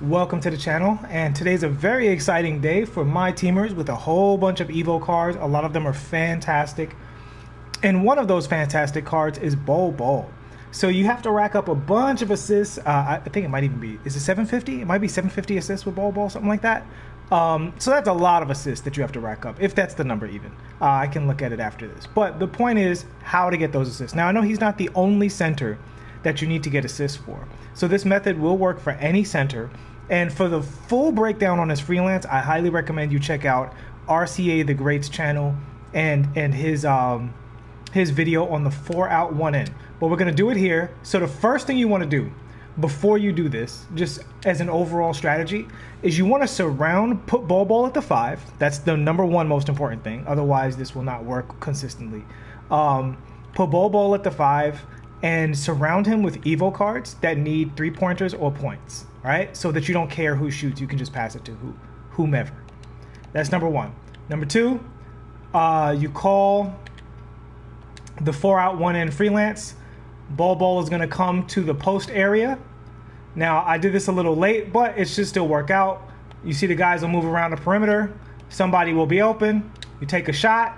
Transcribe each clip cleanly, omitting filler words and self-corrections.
Welcome to the channel, and today's a very exciting day for my teamers with a whole bunch of EVO cards. A lot of them are fantastic, and one of those fantastic cards is Bol Bol. So you have to rack up a bunch of assists. I think it might even be, is it 750? It might be 750 assists with Bol Bol, something like that. So that's a lot of assists that you have to rack up, if that's the number even. I can look at it after this. But the point is how to get those assists. Now, I know he's not the only center that you need to get assists for. So this method will work for any center. And for the full breakdown on his freelance, I highly recommend you check out RCA the Great's channel and his video on the 4 out 1 in. But we're gonna do it here. So the first thing you want to do before you do this, just as an overall strategy, is you want to put Bol Bol at the 5. That's the #1 most important thing. Otherwise, this will not work consistently. Put Bol Bol at the 5 and surround him with EVO cards that need 3-pointers or points. Right? So that you don't care who shoots, you can just pass it to whomever. That's #1. #2, you call the 4 out 1 in freelance. Bol Bol is going to come to the post area. Now, I did this a little late, but it should still work out. You see the guys will move around the perimeter. Somebody will be open. You take a shot,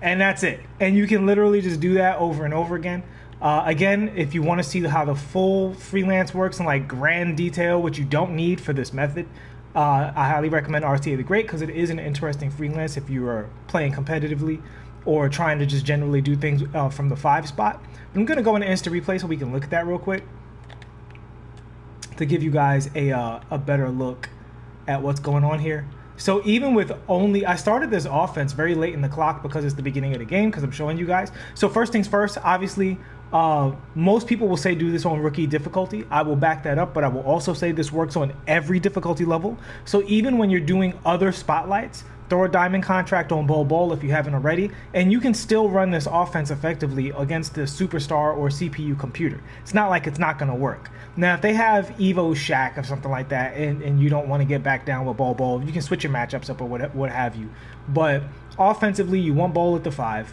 and that's it. And you can literally just do that over and over again. Again, if you want to see how the full freelance works in like grand detail, which you don't need for this method, I highly recommend RCA the Great because it is an interesting freelance if you are playing competitively or trying to just generally do things from the 5 spot. I'm going to go into instant replay so we can look at that real quick to give you guys a better look at what's going on here. So even with I started this offense very late in the clock because it's the beginning of the game because I'm showing you guys. So first things first, obviously, most people will say do this on rookie difficulty. I will back that up, but I will also say this works on every difficulty level. So even when you're doing other spotlights, throw a diamond contract on Bol Bol if you haven't already, and you can still run this offense effectively against the superstar or CPU computer. It's not like it's not going to work. Now, if they have EVO Shaq or something like that, and you don't want to get back down with Bol Bol, you can switch your matchups up or what have you. But offensively, you want Bol at the 5.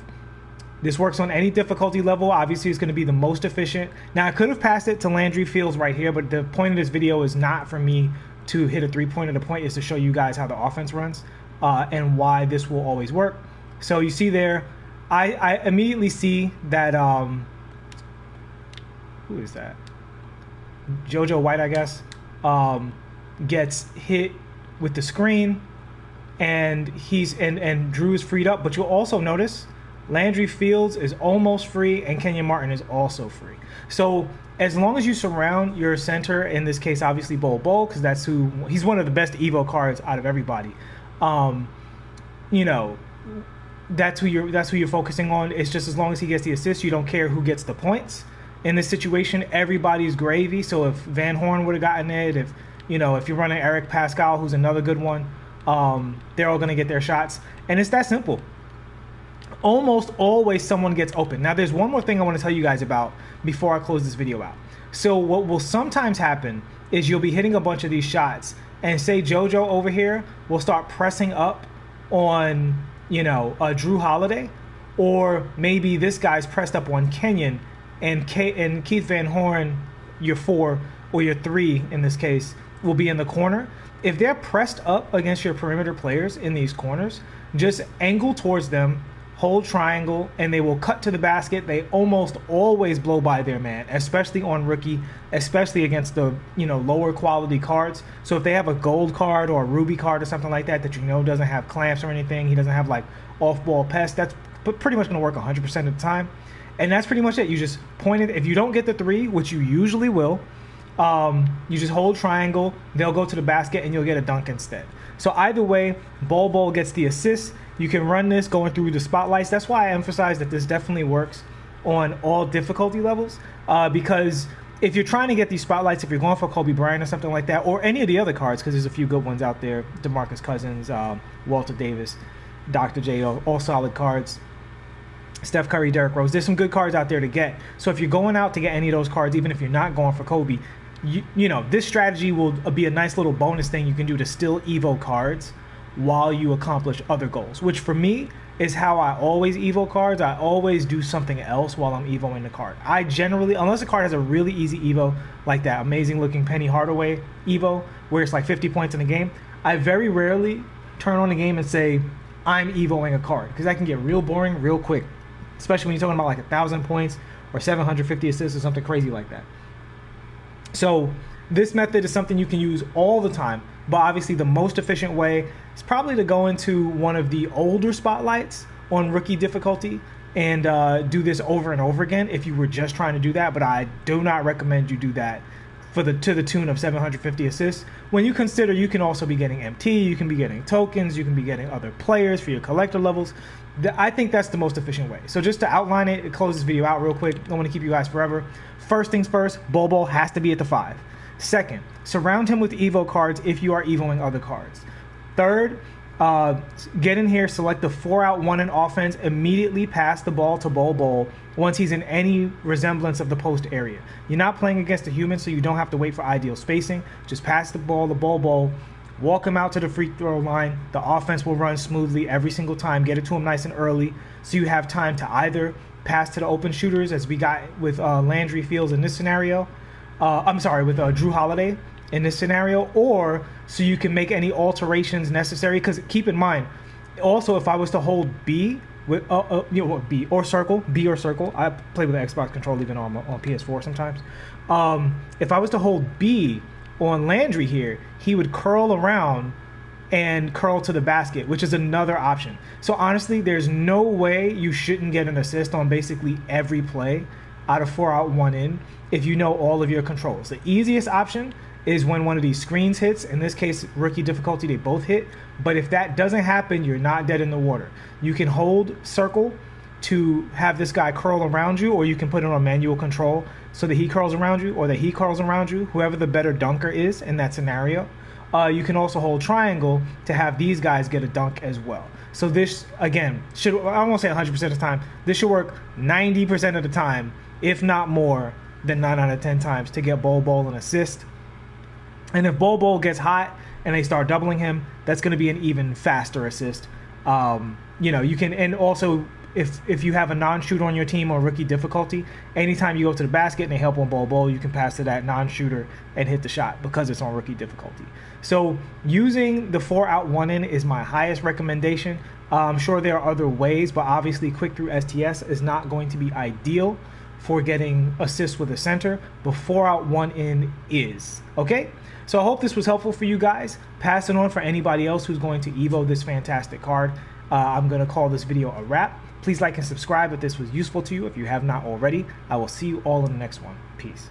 This works on any difficulty level. Obviously, it's going to be the most efficient. Now, I could have passed it to Landry Fields right here, but the point of this video is not for me to hit a 3-pointer. The point is to show you guys how the offense runs and why this will always work. So you see there, I immediately see that, who is that? JoJo White, I guess, gets hit with the screen, and and Drew is freed up. But you'll also notice Landry Fields is almost free, and Kenyon Martin is also free. So as long as you surround your center, in this case, obviously Bol Bol, because he's one of the best EVO cards out of everybody. You know, that's who you're focusing on. It's just as long as he gets the assist, you don't care who gets the points. In this situation, everybody's gravy. So if Van Horn would have gotten it, if you're running Eric Pascal, who's another good one, they're all going to get their shots, and it's that simple. Almost always someone gets open. Now, there's one more thing I want to tell you guys about before I close this video out. So what will sometimes happen is you'll be hitting a bunch of these shots, and say JoJo over here will start pressing up on, Drew Holiday, or maybe this guy's pressed up on Kenyon, and Keith Van Horn, your 4 or your 3 in this case, will be in the corner. If they're pressed up against your perimeter players in these corners, just angle towards them, hold triangle, and they will cut to the basket. They almost always blow by their man, especially on rookie, especially against the lower quality cards. So if they have a gold card or a ruby card or something like that doesn't have clamps or anything, he doesn't have like off-ball pest, that's pretty much going to work 100% of the time. And that's pretty much it. You just point it. If you don't get the 3, which you usually will, you just hold triangle, they'll go to the basket, and you'll get a dunk instead. So either way, Bol Bol gets the assist. You can run this going through the spotlights. That's why I emphasize that this definitely works on all difficulty levels, because if you're trying to get these spotlights, if you're going for Kobe Bryant or something like that, or any of the other cards, because there's a few good ones out there, DeMarcus Cousins, Walter Davis, Dr. J, all solid cards. Steph Curry, Derrick Rose. There's some good cards out there to get. So if you're going out to get any of those cards, even if you're not going for Kobe, this strategy will be a nice little bonus thing you can do to still EVO cards while you accomplish other goals, which for me is how I always evo cards. I always do something else while I'm evoing the card. I generally, unless the card has a really easy evo, like that amazing looking Penny Hardaway evo, where it's like 50 points in the game, I very rarely turn on the game and say, I'm evoing a card, because that can get real boring real quick, especially when you're talking about like 1,000 points or 750 assists or something crazy like that. So this method is something you can use all the time, but obviously the most efficient way is probably to go into one of the older spotlights on rookie difficulty and do this over and over again if you were just trying to do that. But I do not recommend you do that to the tune of 750 assists. When you consider you can also be getting MT, you can be getting tokens, you can be getting other players for your collector levels. I think that's the most efficient way. So just to outline it, close this video out real quick. I don't want to keep you guys forever. First things first, Bol Bol has to be at the 5. Second, surround him with evo cards if you are evoing other cards. Third, get in here, select the 4-out 1-in offense, immediately pass the ball to Bol Bol once he's in any resemblance of the post area. You're not playing against a human, so you don't have to wait for ideal spacing. Just pass the ball to Bol Bol, walk him out to the free throw line. The offense will run smoothly every single time. Get it to him nice and early so you have time to either pass to the open shooters, as we got with Landry Fields in this scenario, with Drew Holiday in this scenario, or so you can make any alterations necessary. Because keep in mind, also, if I was to hold B with B or circle, I play with the Xbox controller even on PS4 sometimes. If I was to hold B on Landry here, he would curl around and curl to the basket, which is another option. So honestly, there's no way you shouldn't get an assist on basically every play out of 4-out 1-in if you know all of your controls. The easiest option is when one of these screens hits. In this case, rookie difficulty, they both hit. But if that doesn't happen, you're not dead in the water. You can hold circle to have this guy curl around you, or you can put it on manual control so that he curls around you, or that he curls around you, whoever the better dunker is in that scenario. You can also hold triangle to have these guys get a dunk as well. So this, again, I won't say 100% of the time, this should work 90% of the time, if not more than 9 out of 10 times, to get Bol Bol an assist. And if Bol Bol gets hot and they start doubling him, that's going to be an even faster assist. You can, and also if you have a non-shooter on your team or rookie difficulty, anytime you go to the basket and they help on Bol Bol, you can pass to that non-shooter and hit the shot because it's on rookie difficulty. So using the 4-out 1-in is my highest recommendation. I'm sure there are other ways, but obviously quick through STS is not going to be ideal for getting assists with a center, but 4-out 1-in is. Okay? So I hope this was helpful for you guys. Pass it on for anybody else who's going to evo this fantastic card. I'm going to call this video a wrap. Please like and subscribe if this was useful to you if you have not already. I will see you all in the next one. Peace.